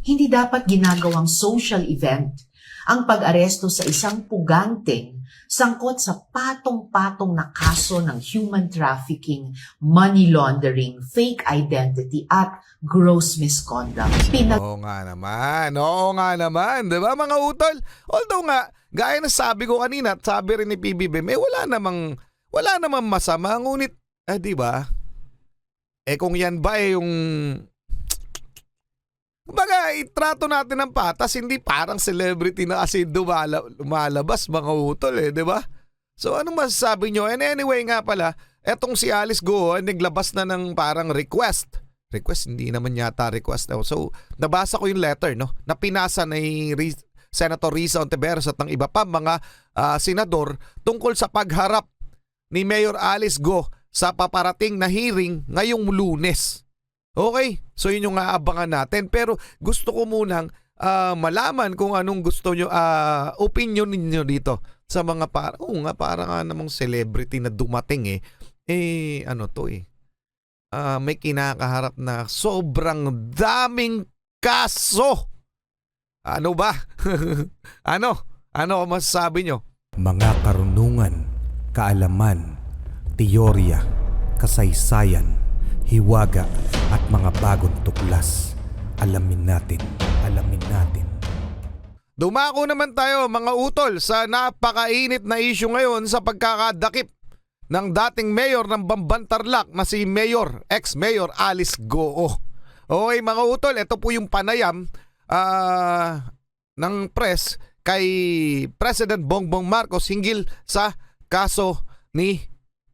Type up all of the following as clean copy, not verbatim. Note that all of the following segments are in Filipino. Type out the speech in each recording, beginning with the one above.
Hindi dapat ginagawang social event ang pag-aresto sa isang puganteng sangkot sa patong-patong na kaso ng human trafficking, money laundering, fake identity at gross misconduct. Oo nga naman, di ba mga utol? Although nga, gaya na sabi ko kanina at sabi rin ni PBBM, wala namang masama, ngunit, di ba? Kung yan ba yung kumbaga, itrato natin ng patas, hindi parang celebrity na kasi lumalabas mga utol di ba? So anong masasabi nyo? And anyway nga pala, etong si Alice Go, naglabas na ng parang request. Hindi naman yata request. So nabasa ko yung letter na pinasa ni Senator Risa Hontiveros at ng iba pa mga senador tungkol sa pagharap ni Mayor Alice Go sa paparating na hearing ngayong Lunes. Okay, so yun yung aabangan natin. Pero gusto ko munang malaman kung anong gusto nyo, opinion ninyo dito sa mga parang nga namang celebrity na dumating may kinakaharap na sobrang daming kaso. Ano ba? Ano masasabi nyo? Mga karunungan, kaalaman, teorya, kasaysayan, hiwaga at mga bagong tuklas. Alamin natin. Dumako naman tayo mga utol sa napakainit na issue ngayon sa pagkakadakip ng dating mayor ng Bamban-Tarlac na si ex-mayor Alice Go. Okay mga utol, ito po yung panayam ng press kay President Bongbong Marcos hinggil sa kaso ni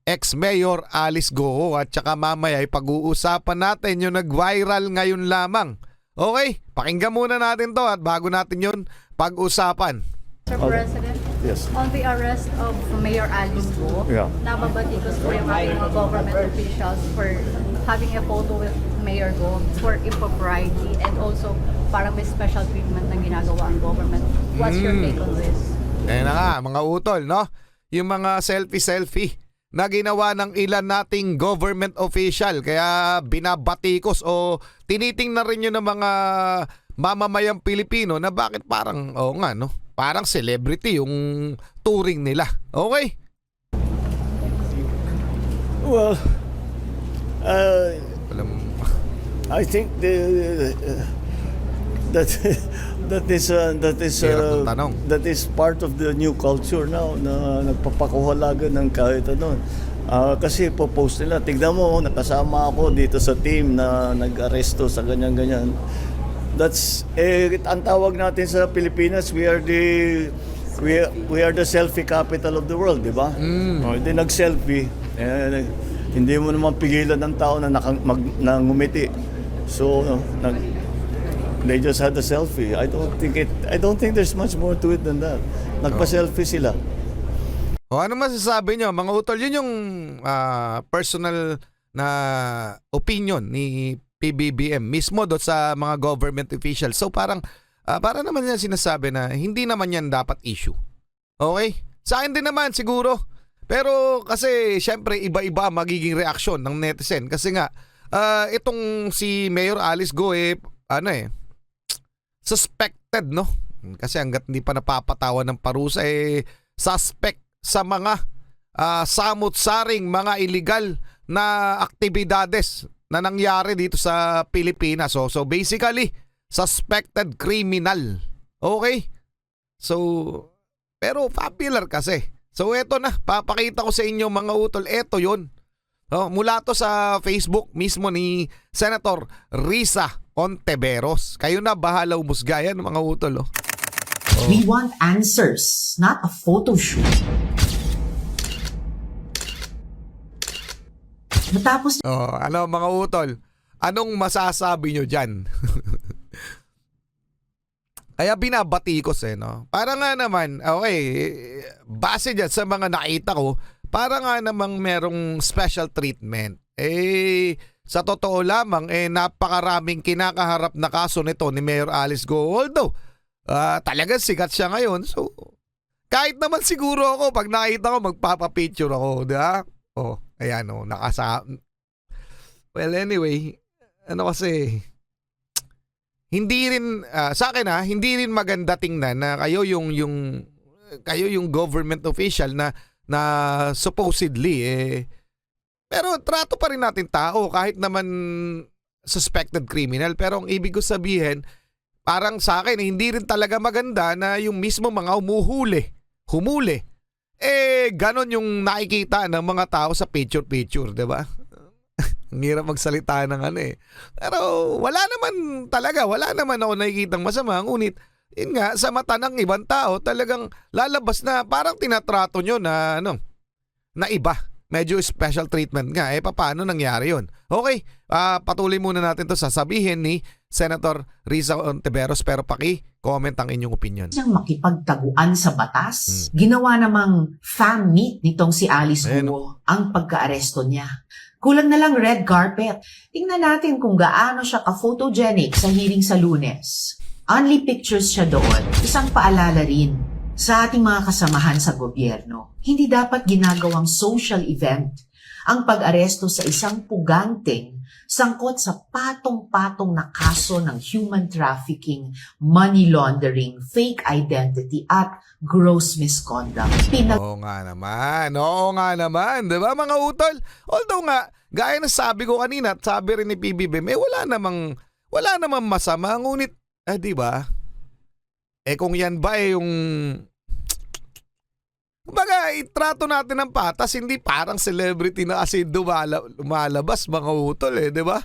ex-mayor Alice Go. At saka mamaya ay pag-uusapan natin yung nag-viral ngayon lamang. Okay, pakinggan muna natin to at bago natin yun pag-usapan. Mr. President, Yes. on the arrest of Mayor Alice Go, Yeah. nababatikos po yung ating mga government officials for having a photo with Mayor Go for impropriety and also parang may special treatment na ginagawa ang government. What's your take on this? Ayan na nga, mga utol, yung mga selfie na ginawa ng ilan nating government official. Kaya binabatikos o tinitingnan rin yun ng mga mamamayang Pilipino na bakit parang, parang celebrity yung touring nila. Okay? Well, Alam, I think Hirap ng tanong. that is part of the new culture now na nagpapakuhalaga ng kahit ano. Kasi po-post nila, tignan mo, nakasama ako dito sa team na nag-aresto sa ganyan-ganyan. That's ang tawag natin sa Pilipinas, we are the selfie capital of the world, di ba? Hindi nag-selfie, hindi mo naman pigilan ng tao na ngumiti. So they just had a selfie. I don't think there's much more to it than that. Nagpa-selfie sila. ano masasabi nyo, mga utol? Yun yung personal na opinion ni PBBM mismo doon sa mga government officials. So parang para naman yan sinasabi na hindi naman yan dapat issue. Okay? Sa akin din naman siguro. Pero kasi syempre iba-iba magiging reaksyon ng netizen. Kasi nga itong si Mayor Alice Go suspected Kasi hanggat hindi pa napapatawan ng parusa suspect sa mga samut-saring mga illegal na aktibidades na nangyari dito sa Pilipinas. So basically, suspected criminal. Okay? So, pero popular kasi. So eto na, papakita ko sa inyo mga utol, eto yun. Mula to sa Facebook mismo ni Senator Risa Hontiveros. Kayo na bahala umusga yan mga utol. We want answers, not a photo shoot. Matapos Mga utol, anong masasabi nyo dyan? Kaya binabatikos Para nga naman, okay, base dyan sa mga nakita ko, para nga namang merong special treatment. Sa totoo lamang, napakaraming kinakaharap na kaso nito ni Mayor Alice Go. Although, talagang sikat siya ngayon. So, kahit naman siguro ako, pag nakita ko, magpapapicture ako. Diba? Ayan Well, anyway, kasi, hindi rin sa akin hindi rin maganda tingnan na kayo yung government official na supposedly pero trato pa rin natin tao kahit naman suspected criminal. Pero ang ibig ko sabihin, parang sa akin hindi rin talaga maganda na yung mismo mga humuli. Ganon yung nakikita ng mga tao sa picture, 'di ba? Ang hirap magsalita ng Pero wala naman ako nakikitang masama. Ngunit, yun nga, sa mata ng ibang tao, talagang lalabas na parang tinatrato nyo na iba. Medyo special treatment nga. Paano nangyari yun? Okay, patuloy muna natin to sasabihin ni Senator Risa Ontiveros, pero comment ang inyong opinion. Siyang makipagtaguan sa batas. Ginawa namang fan meet nitong si Alice Guo ang pagka-aresto niya. Kulang na lang red carpet. Tingnan natin kung gaano siya ka-photogenic sa hearing sa Lunes. Only pictures siya doon. Isang paalala rin sa ating mga kasamahan sa gobyerno. Hindi dapat ginagawang social event ang pag-aresto sa isang puganteng sangkot sa patong-patong na kaso ng human trafficking, money laundering, fake identity at gross misconduct. Oo nga naman, di ba mga utol? Although nga, gaya na sabi ko kanina at sabi rin ni PBBM, wala namang masama, ngunit, di ba? Kung yan ba yung kumbaga, itrato natin ng patas, hindi parang celebrity na kasi lumalabas mga utol di ba?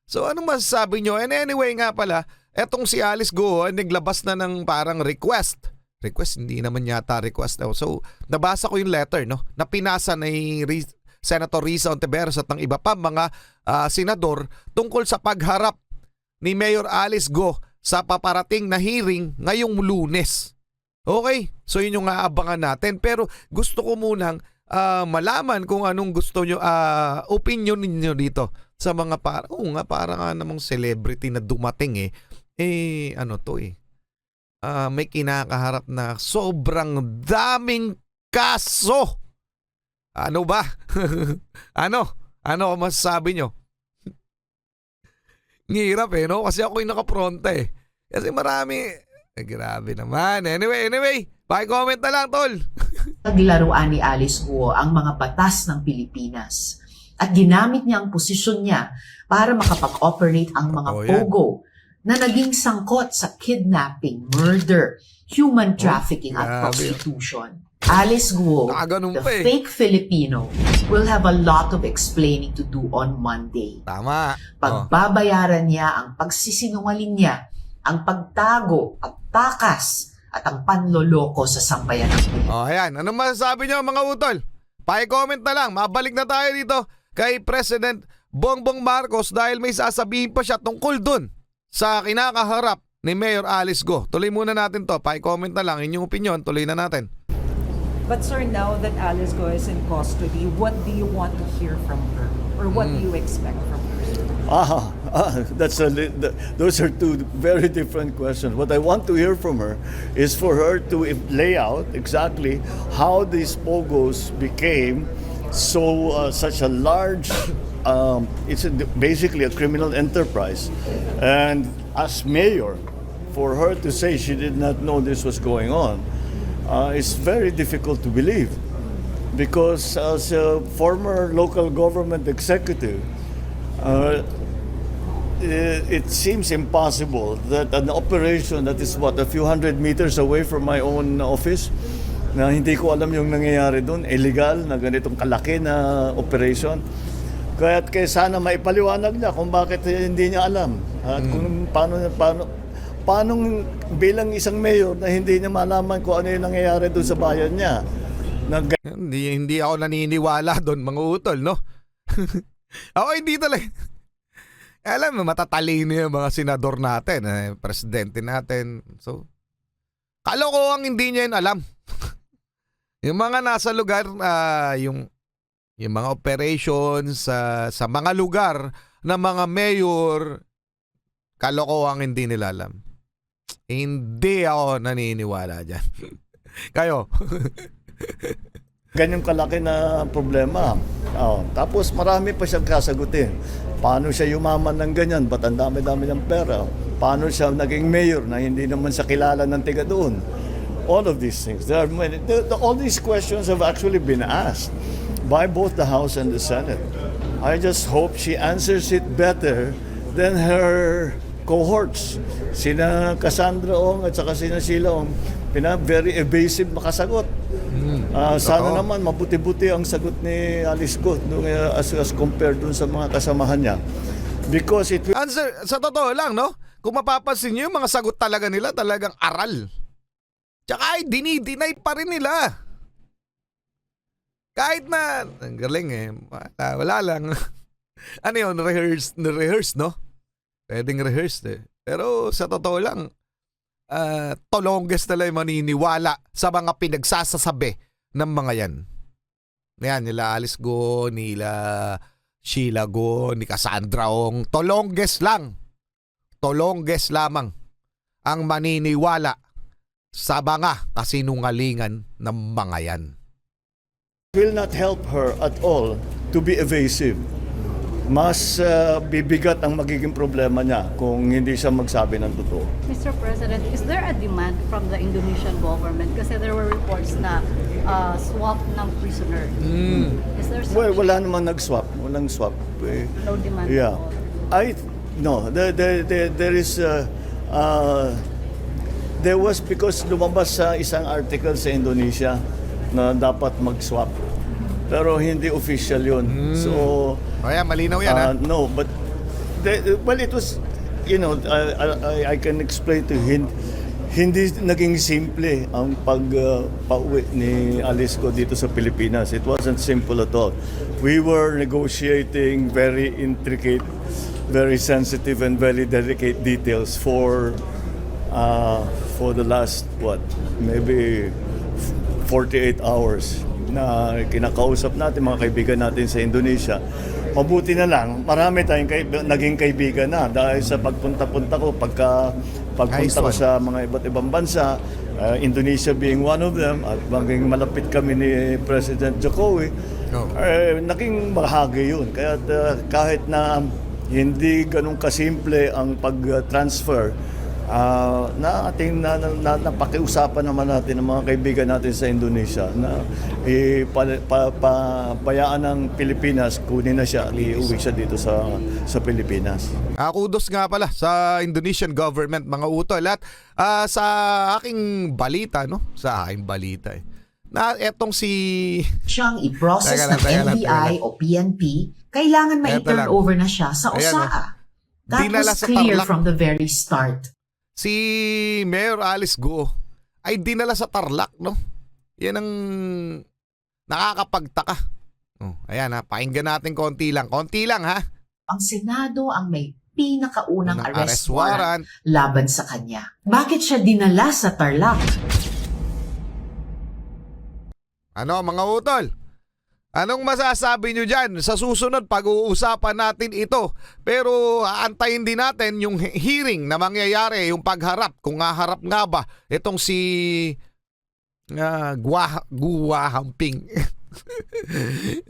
So anong masasabi nyo? And anyway nga pala, etong si Alice Guo naglabas na ng parang request. Hindi naman yata request daw. So nabasa ko yung letter na pinasa ni Senator Risa Ontiveros at ng iba pa mga senador tungkol sa pagharap ni Mayor Alice Guo sa paparating na hearing ngayong Lunes. Okay, so yun yung aabangan natin. Pero gusto ko munang malaman kung anong gusto nyo, opinion ninyo dito sa mga parang namang celebrity na dumating may kinakaharap na sobrang daming kaso. Ano ba? Ano masasabi nyo? Ngirap no? Kasi ako yung nakapronta Kasi marami. Grabe naman. Anyway, paki-comment na lang, tol. Naglaruan ni Alice Guo ang mga batas ng Pilipinas at ginamit niya ang posisyon niya para makapag-operate ang mga pogo na naging sangkot sa kidnapping, murder, human trafficking at prostitution. Alice Guo, the fake Filipino, will have a lot of explaining to do on Monday. Tama. Pagbabayaran niya ang pagsisinungaling niya, ang pagtago at takas at ang panloloko sa sambayan ng Pilipinas. Ayan. Anong masasabi nyo mga utol? Paki-comment na lang. Mabalik na tayo dito kay President Bongbong Marcos dahil may sasabihin pa siya tungkol dun sa kinakaharap ni Mayor Alice Guo. Tuloy muna natin to. Paki-comment na lang. Inyong opinion, tuloy na natin. But sir, now that Alice Guo is in custody, what do you want to hear from her? Or what do you expect from her? Those are two very different questions. What I want to hear from her is for her to lay out exactly how these pogos became such a large. It's basically a criminal enterprise, and as mayor, for her to say she did not know this was going on, is very difficult to believe, because as a former local government executive. It seems impossible that an operation that is a few hundred meters away from my own office, na hindi ko alam yung nangyayari doon, illegal na ganitong kalaki na operation. Kaya sana maipaliwanag niya kung bakit hindi niya alam at kung paano bilang isang mayor na hindi niya malaman kung ano yung nangyayari doon sa bayan niya. Hindi ako naniniwala doon mga utol, no? Ako hindi talaga. Alam mo, matatalino yung mga senador natin, presidente natin. So, kalokohan hindi niya yun alam. Yung mga nasa lugar, yung mga operations sa mga lugar na mga mayor, kalokohan hindi nila alam. Hindi ako naniniwala dyan. Kayo? Ganyan kalaki na problema. Tapos marami pa siyang kasagutin. Paano siya yumaman ng ganyan? Ba't ang dami-dami ng pera? Paano siya naging mayor na hindi naman siya kilala ng tiga doon? All of these things. There are many, all these questions have actually been asked by both the House and the Senate. I just hope she answers it better than her cohorts. Sina Cassandra Ong at saka sina Sheila Ong, very evasive makasagot. Sana naman mabuti-buti ang sagot ni Alice Go as compared dun sa mga kasamahan niya. Because it will... Answer, sa totoo lang, no? Kung mapapansin nyo, yung mga sagot talaga nila talagang aral. Tsaka ay dinideny pa rin nila. Kahit na, ang galing eh, wala lang. Ano yun, rehearse, no? Pwedeng rehearsed eh. Pero sa totoo lang, tolongges nila yung maniniwala sa mga pinagsasasabi ng mga yan. Yan, nila Alice Go, nila Sheila Go, ni Cassandra Ong. Tolongges lang. Tolongges lamang ang maniniwala sa mga kasinungalingan ng mga yan. will not help her at all to be evasive. Mas bibigat ang magiging problema niya kung hindi siya magsabi ng totoo. Mr. President, is there a demand from the Indonesian government? Kasi there were reports na swap ng prisoner. Is there such? Well, wala namang nag-swap. Walang swap. No demand Yeah. at all? No, there is there was because lumabas sa isang article sa Indonesia na dapat mag-swap. Pero hindi official yun. So, O yan, malinaw yan ha. no, but well, it was, you know, I can explain to him. Hindi naging simple ang pauwi ni Alice Go dito sa Pilipinas. It wasn't simple at all. We were negotiating very intricate, very sensitive and very delicate details for the last, maybe 48 hours na kinakausap natin, mga kaibigan natin sa Indonesia. Mabuti na lang, marami tayong naging kaibigan na dahil sa pagpunta-punta ko, pagpunta ko sa mga iba't ibang bansa, Indonesia being one of them, at maging malapit kami ni President Jokowi, naging bahagi yun. Kaya kahit na hindi ganun kasimple ang pag-transfer, napakiusapan naman natin ng mga kaibigan natin sa Indonesia na bayaan ng Pilipinas, kunin na siya, iuwi siya dito sa Pilipinas. Kudos nga pala sa Indonesian government, mga utol. At sa aking balita, no? Sa aking balita na etong si... Siyang i-process ng Teka lang. NBI o PNP, kailangan ma-turn over na siya sa Ayan, OSAA. That dinala was sa clear Tarlac. from the very start. Si Mayor Alice Go ay dinala sa Tarlac, no? Yan ang nakakapagtaka. Ayan ha, pakinggan natin konti lang ha. Ang Senado ang may pinakaunang Unang arrest warrant laban sa kanya. Bakit siya dinala sa Tarlac? Ano mga utol? Anong masasabi nyo dyan? Sa susunod, pag-uusapan natin ito. Pero aantayin din natin yung hearing na mangyayari, yung pagharap. Kung haharap nga ba itong si Guwahamping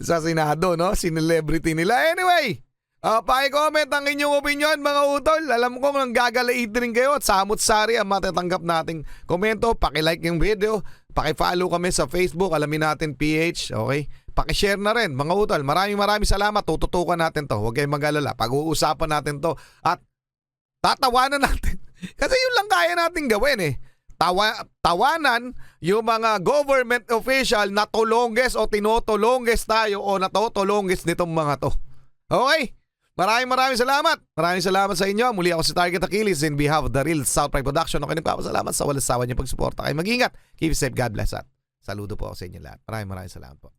sa Senado, no? Si celebrity nila. Anyway, paki-comment ang inyong opinion, mga utol. Alam ko nang gagalait rin kayo at samot-sari ang matatanggap nating komento. Paki-like yung video. Paki-follow kami sa Facebook. Alamin natin PH. Okay? Paki-share na rin, mga utol. Maraming salamat. Tututukan natin to. Huwag kayong mag-alala. Pag-uusapan natin to at tatawanan natin. Kasi yun lang kaya natin gawin eh. Tawanan yung mga government official na tulongges o tinotolongges tayo o natotolongges nitong mga to. Okay? Maraming salamat. Maraming salamat sa inyo. Muli ako si Target Achilles in behalf of the Real South Pride Production. Okay, nagpapasalamat sa walang sawa niyong pagsuporta. Kayo mag-ingat. Keep safe. God bless. At saludo po ako sa inyo lahat. Maraming salamat po.